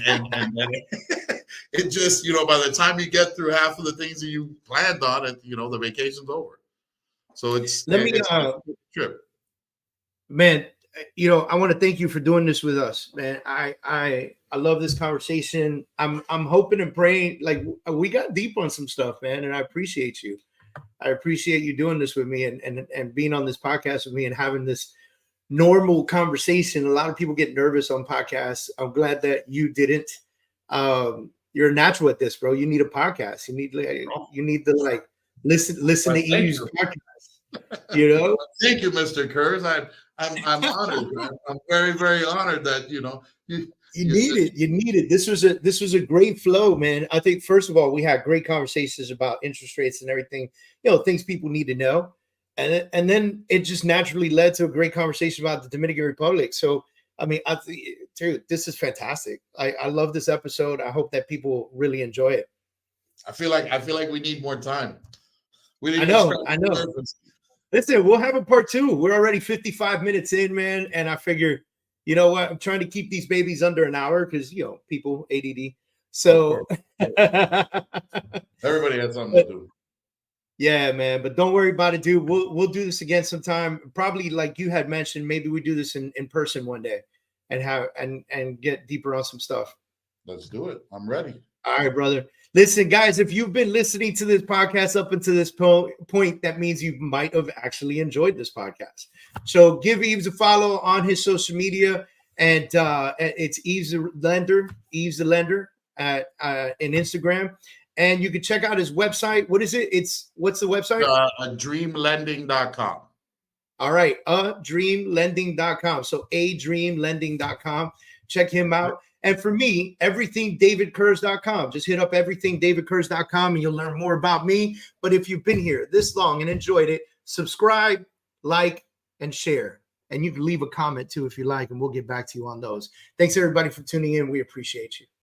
it just, you know, by the time you get through half of the things that you planned on, it, you know, the vacation's over. So it's a trip. Man, you know, I want to thank you for doing this with us, man. I love this conversation. I'm hoping and praying, like, we got deep on some stuff, man, and I appreciate you. I appreciate you doing this with me and being on this podcast with me and having this normal conversation. A lot of people get nervous on podcasts. I'm glad that you didn't. You're a natural at this, bro. You need a podcast. You need to like listen to Yves' podcast. You know. Thank you, Mr. Kurz. I'm honored. I'm very, very honored that, you know, you need it. This was a great flow, man. I think, first of all, we had great conversations about interest rates and everything, you know, things people need to know. And then it just naturally led to a great conversation about the Dominican Republic. So, I mean, dude, this is fantastic. I love this episode. I hope that people really enjoy it. I feel like we need more time. I know. Listen, we'll have a part 2. We're already 55 minutes in, man. And I figure, you know what? I'm trying to keep these babies under an hour because, you know, people, ADD. So everybody has something to do. Yeah, man. But don't worry about it, dude. We'll do this again sometime. Probably, like you had mentioned, maybe we do this in person one day and get deeper on some stuff. Let's do it. I'm ready. All right, brother. Listen, guys, if you've been listening to this podcast up until this point, that means you might have actually enjoyed this podcast. So give Yves a follow on his social media, and it's Yves the Lender at in Instagram, and you can check out his website. What is it? What's the website? Dreamlending.com. All right, dreamlending.com. So dreamlending.com. Check him out. And for me, everythingdavidkurz.com. Just hit up everythingdavidkurz.com and you'll learn more about me. But if you've been here this long and enjoyed it, subscribe, like, and share. And you can leave a comment too if you like, and we'll get back to you on those. Thanks, everybody, for tuning in. We appreciate you.